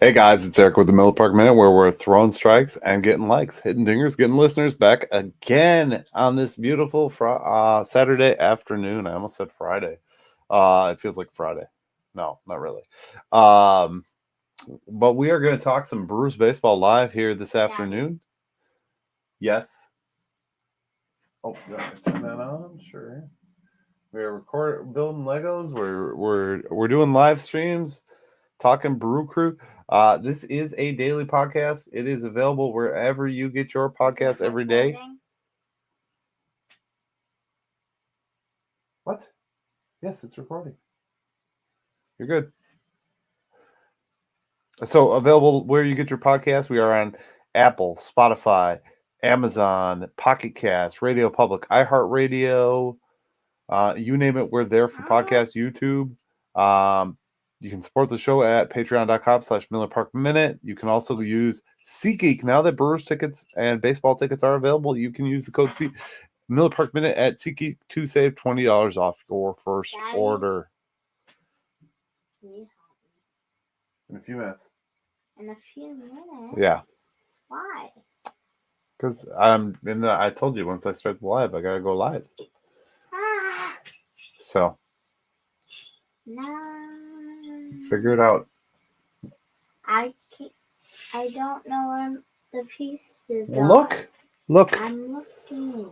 Hey guys, it's Eric with the Miller Park Minute, where we're throwing strikes and getting likes, hitting dingers, getting listeners back again on this beautiful Saturday afternoon. I almost said Friday. It feels like Friday. No, not really. But we are going to talk some Brewers baseball live here this afternoon. Yes. Oh, you want to turn that on? Sure. We're building Legos. We're doing live streams, talking Brew Crew. This is a daily podcast. It is available wherever you get your podcasts every day. What? Yes, it's recording. You're good. So available where you get your podcast. We are on Apple, Spotify, Amazon, Pocket Cast, Radio Public, iHeartRadio. You name it, we're there for podcast, YouTube. You can support the show at patreon.com/Miller Park Minute. You can also use SeatGeek. Now that Brewers tickets and baseball tickets are available, you can use the code Miller Park Minute at SeatGeek to save $20 off your first order. In a few minutes. In a few minutes? Yeah. Why? Because I told you once I start the live, I gotta go live. So. No. Figure it out. I don't know where the pieces Look. I'm looking.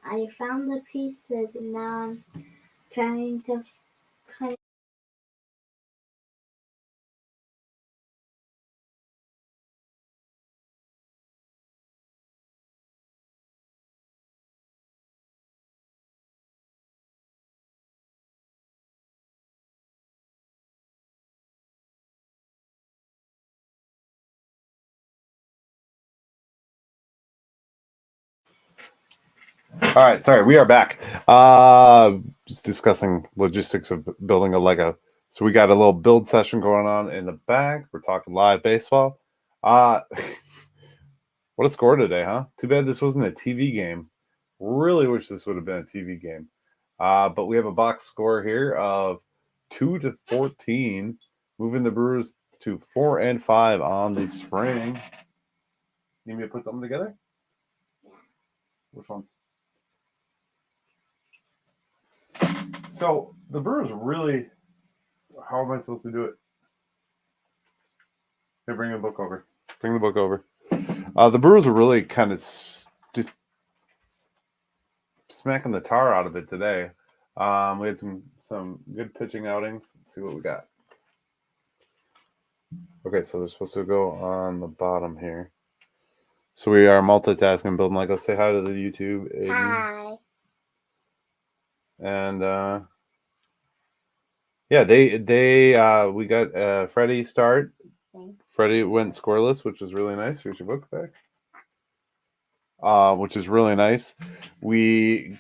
I found the pieces and now I'm trying to kind of. All right, sorry, we are back. Just discussing logistics of building a Lego. So we got a little build session going on in the back. We're talking live baseball. What a score today, huh? Too bad this wasn't a TV game. Really wish this would have been a TV game. But we have a box score here of 2-14, moving the Brewers to 4-5 on the spring. Need me to put something together? Yeah. Which ones? So the Brewers really, how am I supposed to do it? Hey, bring the book over. The Brewers are really kind of just smacking the tar out of it today. We had some good pitching outings. Let's see what we got. Okay, so they're supposed to go on the bottom here. So we are multitasking, building Lego. Say hi to the YouTube. Aiden. Hi. And yeah, we got Freddie start. Thanks. Freddie went scoreless, which is really nice. Here's your book back. Which is really nice. We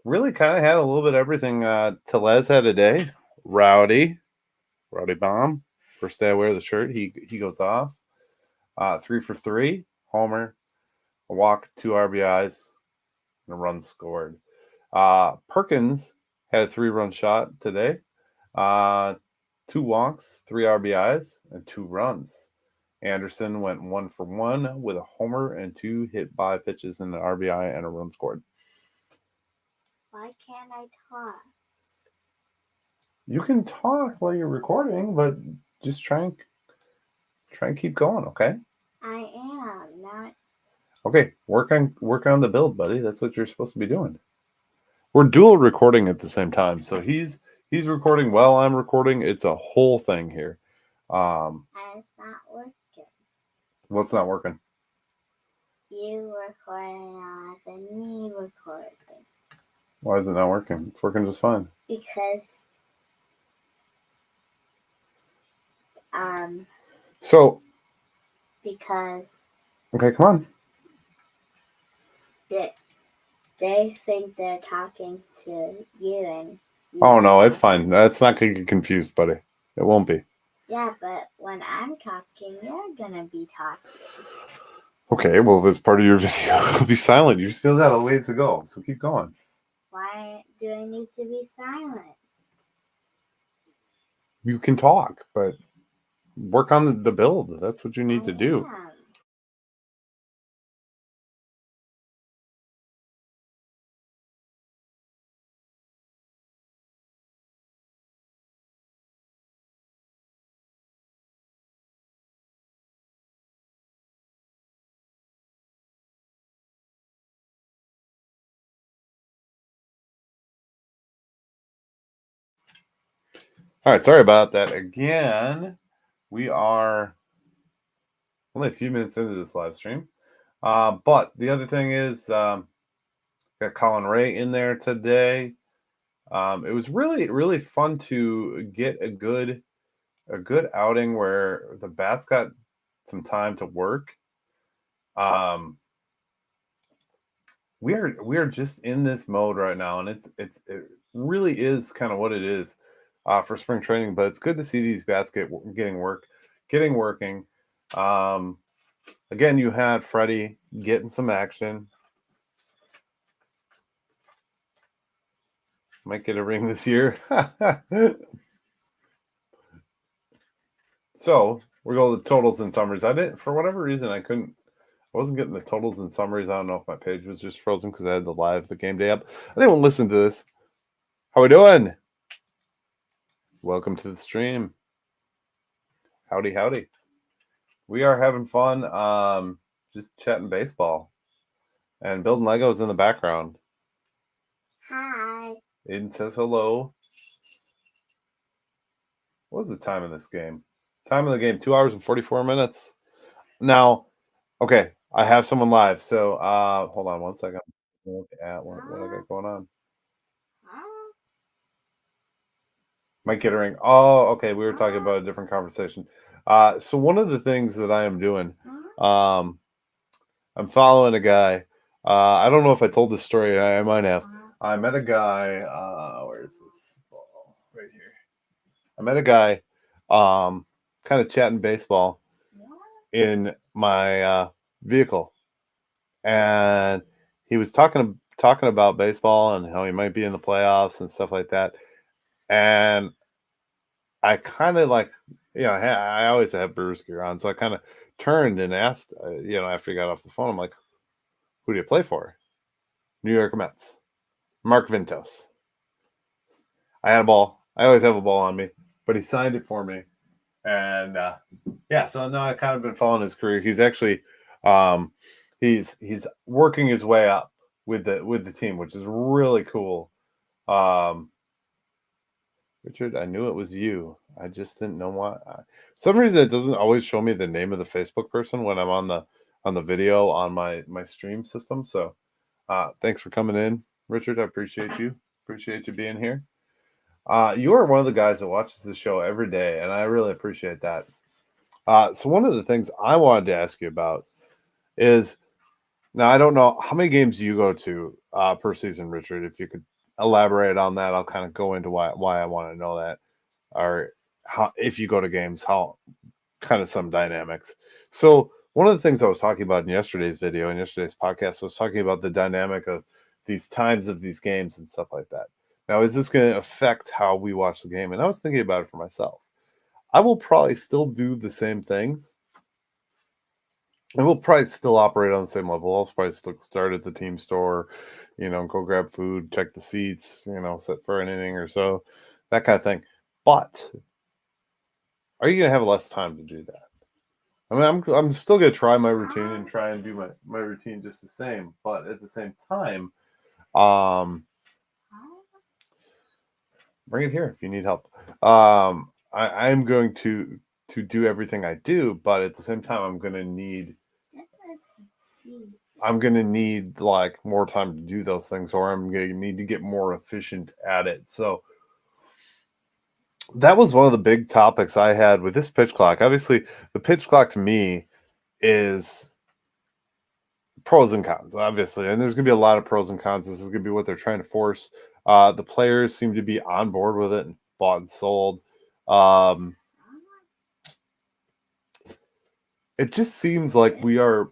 really kind of had a little bit of everything. Tellez had a day. Rowdy Bomb. First day I wear the shirt, he goes off. 3 for 3, homer, a walk, 2 RBIs, and a run scored. Perkins had a 3-run shot today. 2 walks, 3 RBIs, and 2 runs. Anderson went 1 for 1 with a homer and 2 hit by pitches and an RBI and a run scored. Why can't I talk? You can talk while you're recording, but just try and keep going, okay? I am not. Okay, work on the build, buddy. That's what you're supposed to be doing. We're dual recording at the same time, so he's recording while I'm recording. It's a whole thing here. And it's not working. What's not working? You recording us and me recording. Why is it not working? It's working just fine. Because Okay, come on. They think they're talking to you and you. Oh no, it's fine. That's not gonna get confused, buddy. It won't be. Yeah, but when I'm talking, you're gonna be talking. Okay, well, this part of your video will be silent. You still got a ways to go, so keep going. Why do I need to be silent? You can talk, but work on the build. That's what you need to do. am. All right, sorry about that again. We are only a few minutes into this live stream. But the other thing is, got Colin Ray in there today. It was really, really fun to get a good outing where the bats got some time to work. We are just in this mode right now, and it really is kind of what it is for spring training. But it's good to see these bats getting working. Again, you had Freddie getting some action. Might get a ring this year. So we're going to the totals and summaries. I didn't, for whatever reason, I wasn't getting the totals and summaries. I don't know if my page was just frozen because I had the game day up. I didn't listen to this. How we doing? Welcome to the stream. Howdy, howdy. We are having fun, just chatting baseball and building Legos in the background. Hi. Aiden says hello. What was the time of this game? Time of the game, 2 hours and 44 minutes. Now, okay, I have someone live. So hold on one second. Look at what I got going on. Mike Kittering. Oh, okay. We were talking about a different conversation. So one of the things that I am doing, I'm following a guy. I don't know if I told this story. I might have. I met a guy. Where's this ball? Right here. I met a guy, kind of chatting baseball in my vehicle, and he was talking about baseball and how he might be in the playoffs and stuff like that. And I kind of like, I always have Brewers gear on, so I kind of turned and asked, after he got off the phone, I'm like, "Who do you play for?" New York Mets. Mark Vintos. I had a ball. I always have a ball on me, but he signed it for me, and so now I've kind of been following his career. He's actually, he's working his way up with the team, which is really cool. Richard, I knew it was you. I just didn't know why. For some reason, it doesn't always show me the name of the Facebook person when I'm on the video on my stream system. So, thanks for coming in, Richard. I appreciate you. Appreciate you being here. You are one of the guys that watches the show every day, and I really appreciate that. So one of the things I wanted to ask you about is, now I don't know how many games you go to per season, Richard. If you could elaborate on that, I'll kind of go into why I want to know that, or how, if you go to games, how kind of some dynamics. So one of the things I was talking about in yesterday's video and yesterday's podcast, I was talking about the dynamic of these times of these games and stuff like that. Now, is this going to affect how we watch the game? And I was thinking about it for myself. I will probably still do the same things. And we'll probably still operate on the same level. I'll probably still start at the team store, go grab food, check the seats, sit for an inning or so, that kind of thing. But are you going to have less time to do that? I mean, I'm still going to try my routine and try and do my routine just the same. But at the same time, bring it here if you need help. I'm going to do everything I do, but at the same time, I'm going to need like more time to do those things, or I'm going to need to get more efficient at it. So that was one of the big topics I had with this pitch clock. Obviously, the pitch clock to me is pros and cons, obviously, and there's going to be a lot of pros and cons. This is going to be what they're trying to force. The players seem to be on board with it and bought and sold. It just seems like they're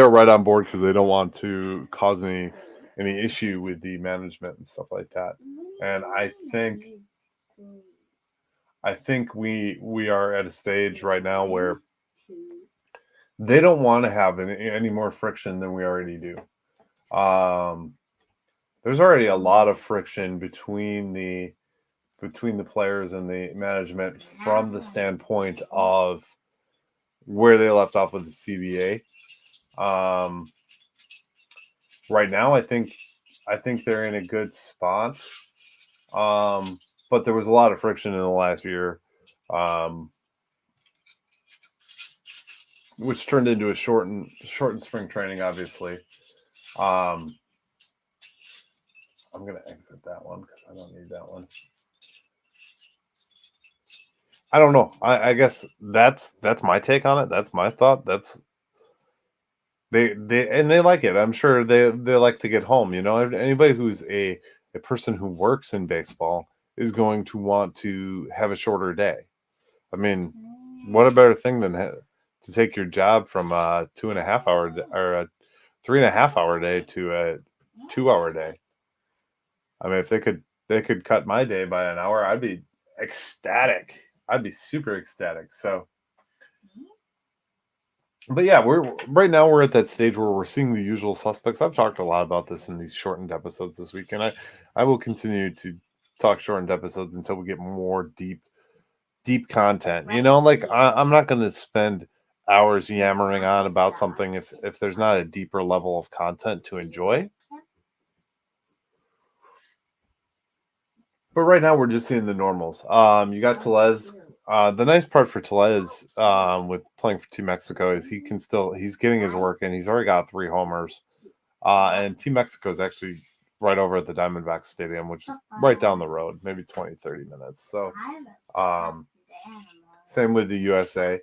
right on board because they don't want to cause any issue with the management and stuff like that. And I think I think we are at a stage right now where they don't want to have any more friction than we already do. There's already a lot of friction between the players and the management from the standpoint of where they left off with the CBA. Right now, I think they're in a good spot. But there was a lot of friction in the last year, which turned into a shortened spring training, obviously. I'm going to exit that one because I don't need that one. I don't know. I guess that's my take on it. That's my thought. That's they like it. I'm sure they like to get home. You know, anybody who's a person who works in baseball is going to want to have a shorter day. I mean, what a better thing than to take your job from a 2.5 hour or a 3.5 hour day to a 2 hour day. I mean, if they could cut my day by an hour, I'd be ecstatic. I'd be super ecstatic. So, but yeah, we're at that stage where we're seeing the usual suspects. I've talked a lot about this in these shortened episodes this week, and I will continue to talk shortened episodes until we get more deep content. You know, like I'm not going to spend hours yammering on about something if there's not a deeper level of content to enjoy. But right now we're just seeing the normals. You got Tellez. The nice part for Tellez with playing for Team Mexico is he's getting his work in. He's already got 3 homers. And Team Mexico is actually right over at the Diamondbacks Stadium, which is right down the road, maybe 20, 30 minutes. So same with the USA.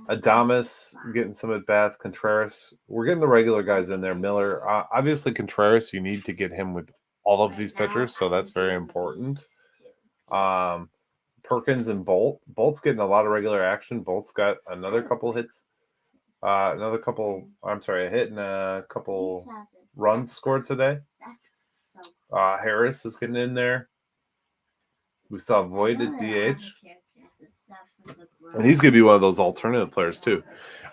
Adames getting some at bats. Contreras, we're getting the regular guys in there. Miller, obviously Contreras, you need to get him with all of these pitchers, so that's very important. Perkins and Bolt's getting a lot of regular action. Bolt's got another couple hits, a hit and a couple runs scored today. Harris is getting in there. We saw Voit at DH. And he's going to be one of those alternative players too.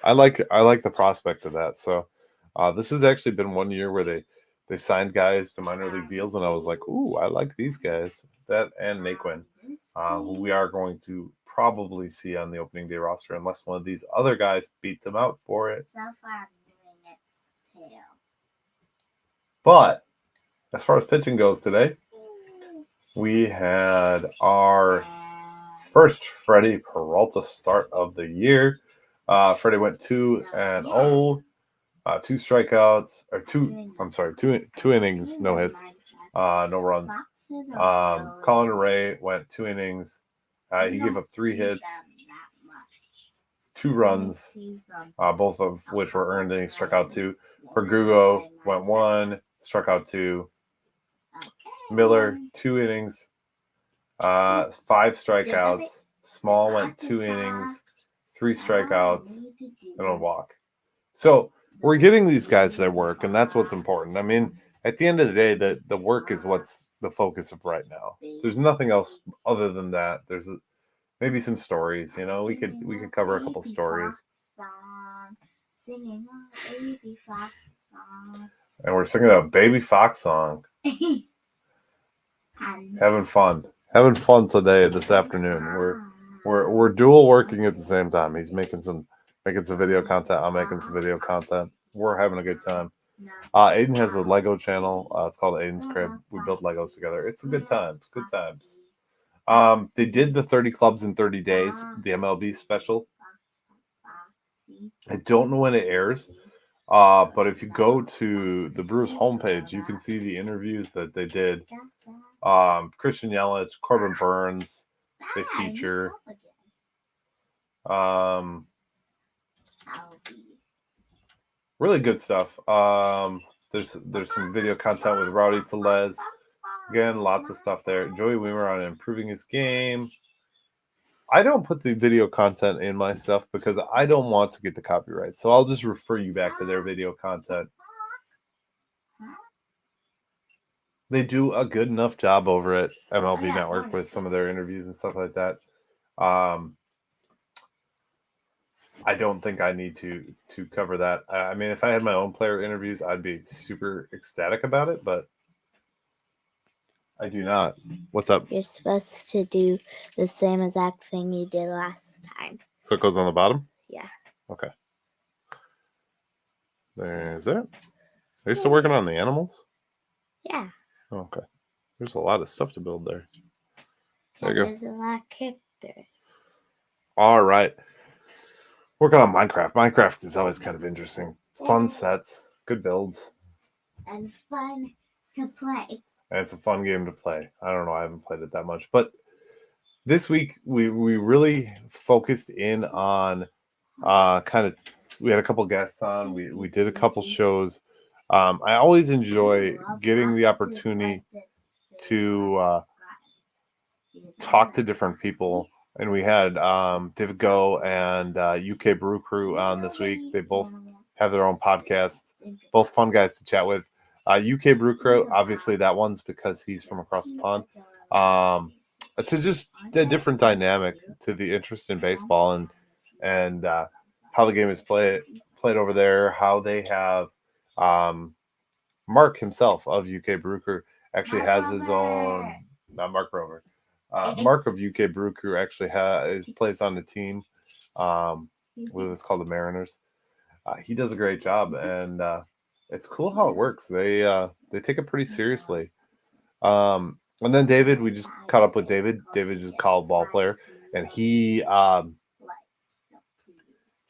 I like the prospect of that. So this has actually been one year where they signed guys to minor league deals, and I was like, ooh, I like these guys. That and Naquin, who we are going to probably see on the opening day roster unless one of these other guys beats them out for it. But as far as pitching goes today, we had our first Freddie Peralta start of the year. Freddie went 2-0, 2 strikeouts, or 2 innings, no hits, no runs. Colin Ray went 2 innings. He gave up 3 hits, 2 runs, both of which were earned, and he struck out 2. Pergugo went 1, struck out 2. Miller, 2 innings, 5 strikeouts. Small went 2 innings, 3 strikeouts, and a walk. So we're getting these guys their work, and that's what's important. I mean, at the end of the day, the work is what's the focus of right now. There's nothing else other than that. There's maybe some stories. You know, we could cover a couple stories. And we're singing a Baby Fox song. Having fun today, this afternoon. We're dual working at the same time. He's making some video content. I'm making some video content. We're having a good time. Aiden has a Lego channel. It's called Aiden's Crib. We build Legos together. It's a good time. It's good times. They did the 30 clubs in 30 days, the MLB special. I don't know when it airs. But if you go to the Brewers homepage, you can see the interviews that they did. Christian Yelich, Corbin Burns, they feature. Really good stuff. There's some video content with Rowdy Tellez. Again, lots of stuff there. Joey Weimer on improving his game. I don't put the video content in my stuff because I don't want to get the copyright. So I'll just refer you back to their video content. they do a good enough job over at MLB yeah, Network with some of their interviews and stuff like that. I don't think I need to cover that. I mean, if I had my own player interviews, I'd be super ecstatic about it, but I do not. What's up? You're supposed to do the same exact thing you did last time. So it goes on the bottom? Yeah. Okay. There's it. Are you still working on the animals? Yeah. Okay. There's a lot of stuff to build there. There you go. There's a lot of characters. All right. Working on Minecraft. Minecraft is always kind of interesting. Fun sets, good builds. And fun to play. And it's a fun game to play. I don't know. I haven't played it that much. But this week, we really focused in on kind of, we had a couple guests on. We did a couple shows. I always enjoy getting the opportunity to talk to different people. And we had David Go and UK Brew Crew on this week. They both have their own podcasts. Both fun guys to chat with. UK Brew Crew, obviously that one's because he's from across the pond. It's just a different dynamic to the interest in baseball and how the game is played over there. How they have Mark himself of UK Brew Crew actually has his own. Not Mark Rover. Mark of UK Brew Crew actually plays on the team. It's called the Mariners. He does a great job, and it's cool how it works. They take it pretty seriously. And then David, we just caught up with David. David is a college ball player, and he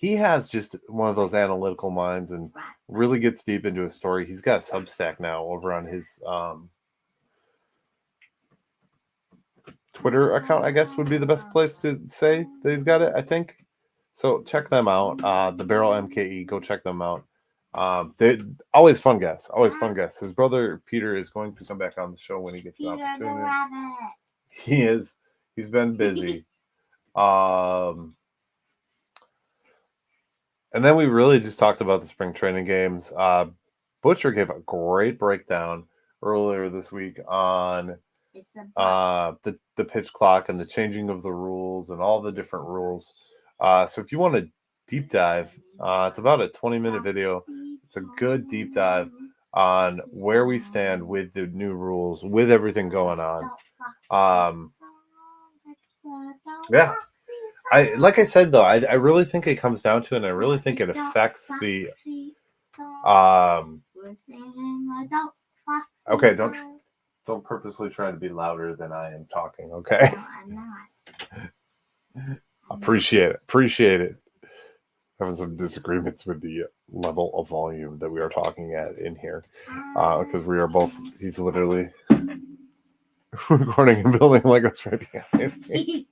has just one of those analytical minds and really gets deep into a story. He's got a Substack now over on his Twitter account, I guess would be the best place to say that he's got it, I think. So check them out. The Barrel MKE, go check them out. They always fun guests. His brother Peter is going to come back on the show when he gets the opportunity. He is. He's been busy. And then we really just talked about the spring training games. Butcher gave a great breakdown earlier this week on the pitch clock and the changing of the rules and all the different rules. So if you want to deep dive, it's about a 20-minute video. It's a good deep dive on where we stand with the new rules, with everything going on. Yeah. Like I said though, I really think it comes down to, and I really think it affects the okay, don't purposely try to be louder than I am talking, okay? No, I'm not. Appreciate it. Having some disagreements with the level of volume that we are talking at in here, because we are both. He's literally recording and building like us right behind me.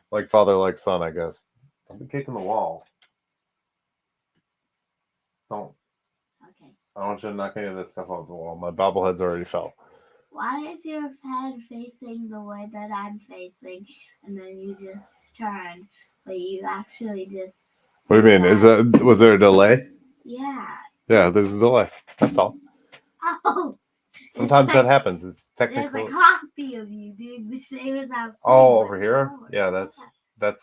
Like father, like son, I guess. Don't be kicking the wall. Don't. Okay. I don't want you to knock any of that stuff off the wall. My bobbleheads already fell. Why is your head facing the way that I'm facing, and then you just turned, but you actually just... What do you mean? Was there a delay? Yeah. Yeah, there's a delay. That's all. Oh. Sometimes that happens. It's technically. There's a copy of you doing the same as I was. Oh, over here? Yeah, that's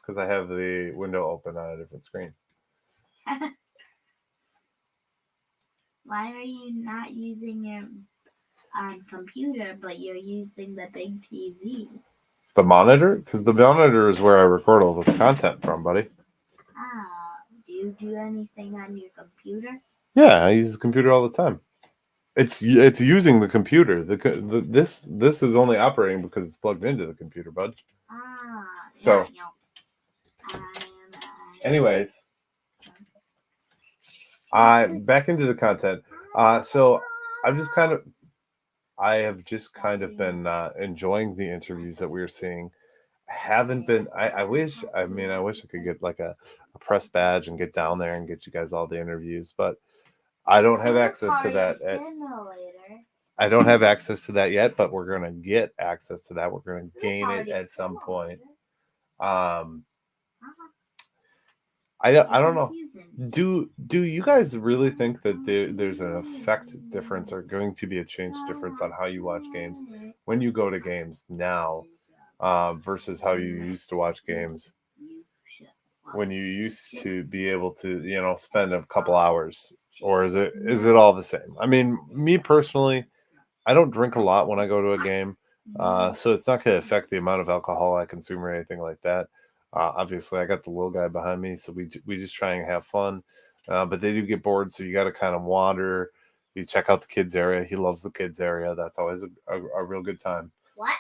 because I have the window open on a different screen. Why are you not using your computer, but you're using the big TV? The monitor? Because the monitor is where I record all the content from, buddy. Do you do anything on your computer? Yeah, I use the computer all the time. It's using the computer. This is only operating because it's plugged into the computer, bud. So, anyways, back into the content. So I have just kind of been enjoying the interviews that we're seeing. Haven't been. I wish I could get like a press badge and get down there and get you guys all the interviews, but I don't have access to that. I don't have access to that yet, but we're going to get access to that. We're going to gain it at some point. I don't know. Confusing. Do you guys really think that there's an effect difference or going to be a change difference on how you watch games when you go to games now versus how you used to watch games when you used to be able to, spend a couple hours, or is it all the same? I mean, me personally, I don't drink a lot when I go to a game, so it's not going to affect the amount of alcohol I consume or anything like that. Obviously, I got the little guy behind me, so we just try and have fun. But they do get bored, so you got to kind of wander. You check out the kids area. He loves the kids area. That's always a real good time. What?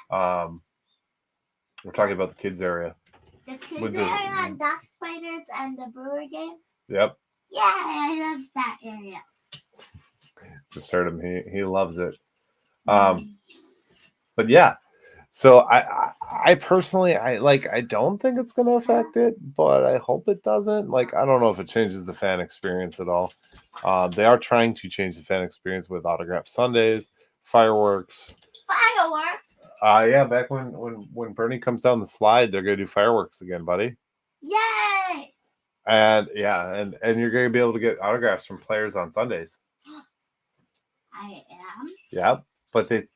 We're talking about the kids area. The kids area, Doc Spiders, and the Brewer game? Yep. Yeah, I love that area. Just heard him. He loves it. But yeah. So I personally I don't think it's gonna affect it, but I hope it doesn't. Like, I don't know if it changes the fan experience at all. They are trying to change the fan experience with autograph Sundays, fireworks. Fireworks? Yeah, back when Bernie comes down the slide, they're gonna do fireworks again, buddy. Yay! And yeah, and you're gonna be able to get autographs from players on Sundays. I am. Yeah, but they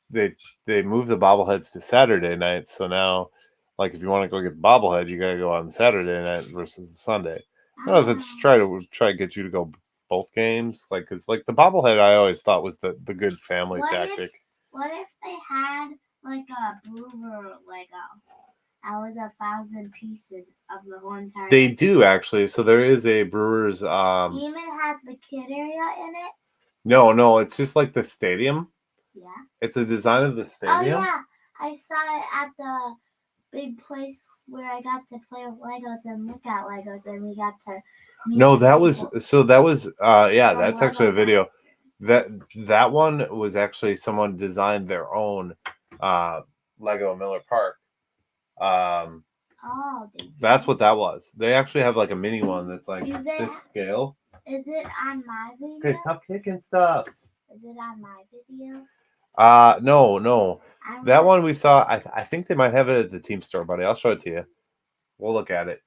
moved the bobbleheads to Saturday nights, so now, like, if you want to go get the bobblehead, you gotta go on Saturday night versus the Sunday. I don't know if it's try to get you to go both games, like, because like the bobblehead I always thought was the good family tactic. What if they had like a Brewer Lego? That was 1,000 pieces of the whole entire. They do actually. So there is a Brewers. Even has the kid area in it. No, it's just like the stadium. Yeah. It's a design of the stadium. Oh yeah, I saw it at the big place where I got to play with Legos and look at Legos, and we got to. No, that was that's actually a video. That one was actually someone designed their own Lego Miller Park. That's what that was. They actually have like a mini one that's like this scale. Is it on my video? Okay, stop kicking stuff. Is it on my video? No. That one we saw. I think they might have it at the team store, buddy. I'll show it to you. We'll look at it.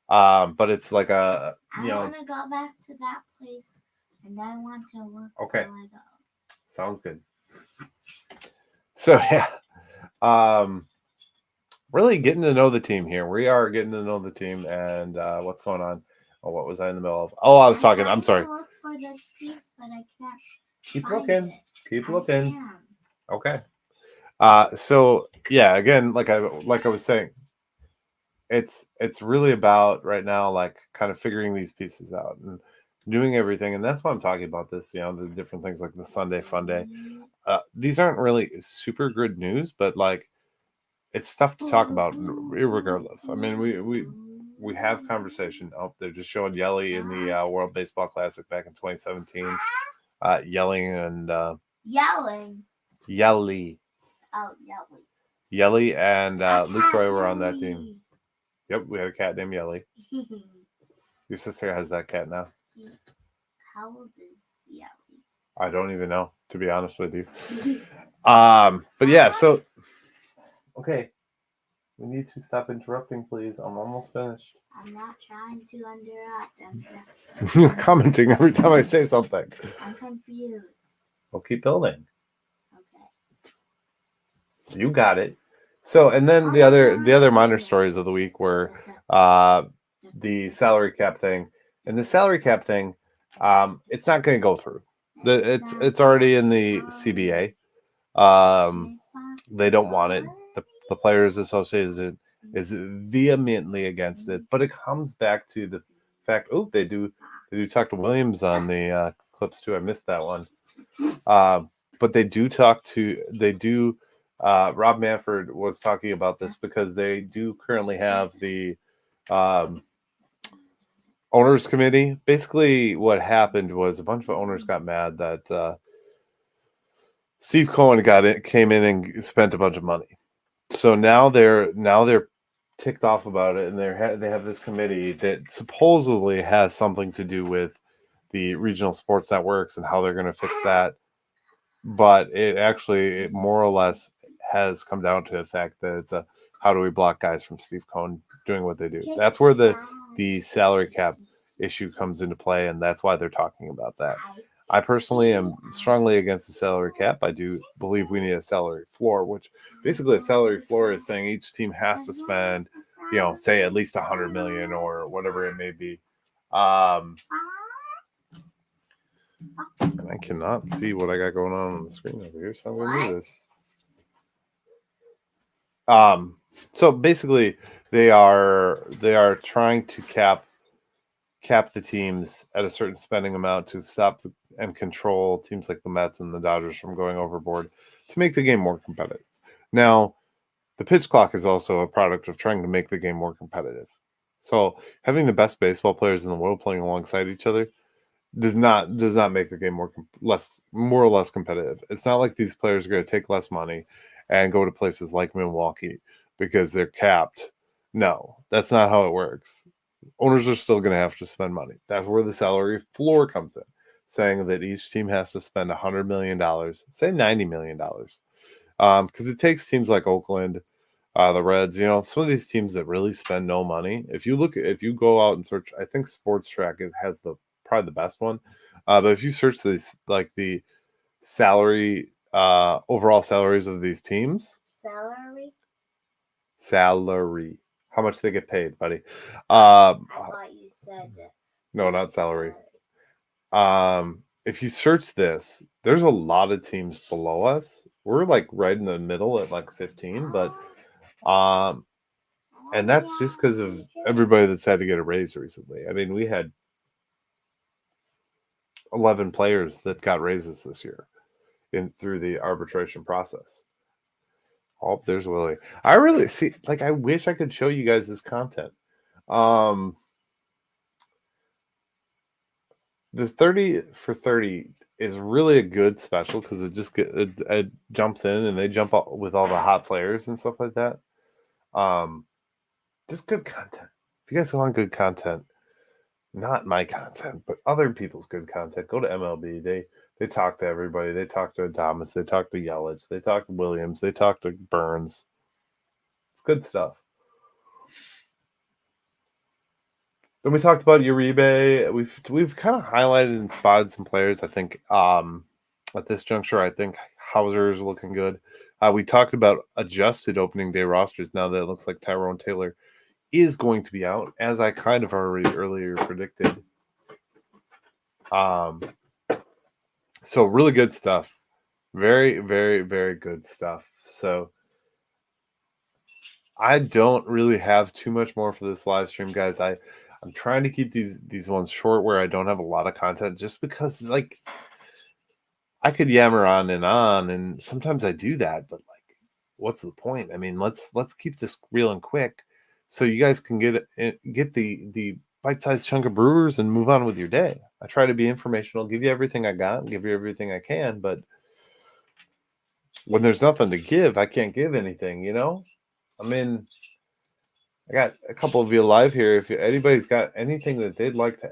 But it's like a. I want to go back to that place, and I want to look. Okay. For Lego. Sounds good. So yeah, really getting to know the team here. We are getting to know the team and what's going on. Oh, what was I in the middle of? Oh, I was talking. I'm sorry. Look for this piece, but I can't. Keep looking. It. Keep looking. Okay. So yeah, again, like I was saying, it's really about right now, like, kind of figuring these pieces out and doing everything, and that's why I'm talking about this. The different things like the Sunday Fun Day. These aren't really super good news, but like, it's stuff to talk about regardless. I mean, we have conversation. Oh, they're just showing Yelly in the World Baseball Classic back in 2017. Yelling and Yelling. Yelly. Oh, Yelly. Yelly and Luke Roy were on that team. Yep, we had a cat named Yelly. Your sister has that cat now. How old is Yelly? I don't even know, to be honest with you. But yeah, so okay. We need to stop interrupting, please. I'm almost finished. I'm not trying to interrupt. You're commenting every time I say something. I'm confused. We'll keep building. Okay. You got it. So, and then the other minor stories of the week were the salary cap thing. And the salary cap thing, it's not going to go through. It's already in the CBA. They don't want it. The Players Association is vehemently against it, but it comes back to the fact. Oh, they do talk to Williams on the clips too. I missed that one. But they do Rob Manfred was talking about this because they do currently have the owners committee. Basically, what happened was a bunch of owners got mad that Steve Cohen came in and spent a bunch of money. So now they're ticked off about it, and they have this committee that supposedly has something to do with the regional sports networks and how they're going to fix that. But it more or less has come down to the fact that it's how do we block guys from Steve Cohen doing what they do? That's where the salary cap issue comes into play, and that's why they're talking about that. I personally am strongly against the salary cap. I do believe we need a salary floor, which basically a salary floor is saying each team has to spend, say at least $100 million or whatever it may be. And I cannot see what I got going on the screen over here, so I'm going to do this. So basically, they are trying to cap the teams at a certain spending amount to stop and control teams like the Mets and the Dodgers from going overboard to make the game more competitive. Now, the pitch clock is also a product of trying to make the game more competitive. So having the best baseball players in the world playing alongside each other does not make the game more or less competitive. It's not like these players are going to take less money and go to places like Milwaukee because they're capped. No, that's not how it works. Owners are still going to have to spend money. That's where the salary floor comes in, saying that each team has to spend $100 million, say $90 million. Because it takes teams like Oakland, the Reds, some of these teams that really spend no money. If you go out and search, I think Sports Track has probably the best one. But if you search these, like the salary, overall salaries of these teams, salary, how much they get paid, buddy. I thought you said no, not salary. If you search this, there's a lot of teams below us. We're like right in the middle at like 15, but and that's just because of everybody that's had to get a raise recently. I mean, we had 11 players that got raises this year through the arbitration process. Oh, there's Willie. I really see, I wish I could show you guys this content. The 30 for 30 is really a good special because it jumps in and they jump up with all the hot players and stuff like that. Just good content. If you guys want good content, not my content, but other people's good content, go to MLB. They talk to everybody. They talk to Thomas. They talk to Yelich. They talk to Williams. They talk to Burns. It's good stuff. Then we talked about Uribe. We've kind of highlighted and spotted some players. I think at this juncture, I think Hauser is looking good. We talked about adjusted opening day rosters now that it looks like Tyrone Taylor is going to be out, as I kind of already earlier predicted. So really good stuff. Very, very, very good stuff. So I don't really have too much more for this live stream, guys. I'm trying to keep these ones short where I don't have a lot of content, just because I could yammer on, and sometimes I do that, but what's the point? I mean, let's keep this real and quick so you guys can get the bite-sized chunk of Brewers and move on with your day. I try to be informational, give you everything I got, give you everything I can, but when there's nothing to give, I can't give anything, I mean, I got a couple of you live here. If anybody's got anything that they'd like to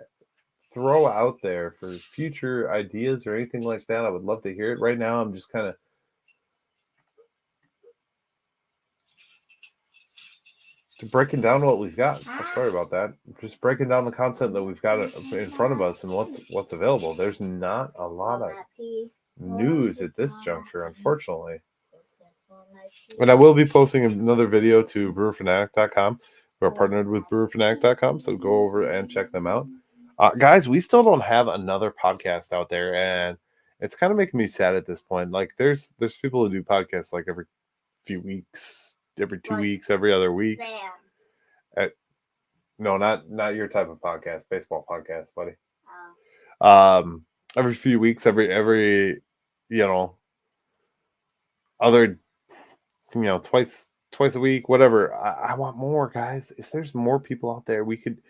throw out there for future ideas or anything like that, I would love to hear it. Right now, I'm just kind of breaking down what we've got. Sorry about that. Just breaking down the content that we've got in front of us and what's available. There's not a lot of news at this juncture, unfortunately. And I will be posting another video to brewerfanatic.com. We're partnered with brewerfanatic.com, so go over and check them out. Guys, we still don't have another podcast out there, and it's kind of making me sad at this point. There's people who do podcasts every few weeks, every 2 weeks, every other week. No, not your type of podcast, baseball podcast, buddy. Every few weeks, every other twice a week, whatever. I want more, guys. If there's more people out there, we could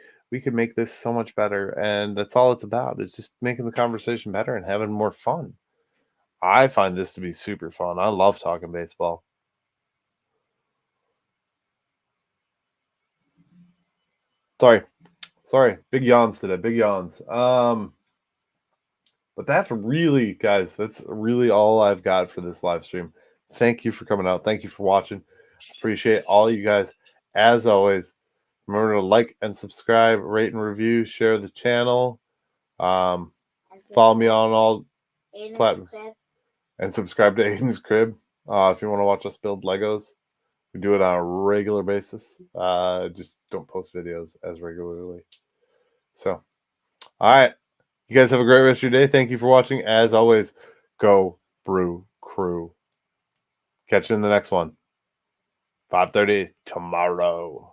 make this so much better, and that's all it's about, is just making the conversation better and having more fun. I find this to be super fun. I love talking baseball. Sorry, big yawns today, big yawns. But that's really, guys, that's really all I've got for this live stream. Thank you for coming out. Thank you for watching. Appreciate all you guys. As always, Remember to like and subscribe, rate and review, share the channel. Follow me on all platforms. And subscribe to Aiden's Crib if you want to watch us build Legos. We do it on a regular basis. Just don't post videos as regularly. So, all right. You guys have a great rest of your day. Thank you for watching. As always, go Brew Crew. Catch you in the next one. 5:30 tomorrow.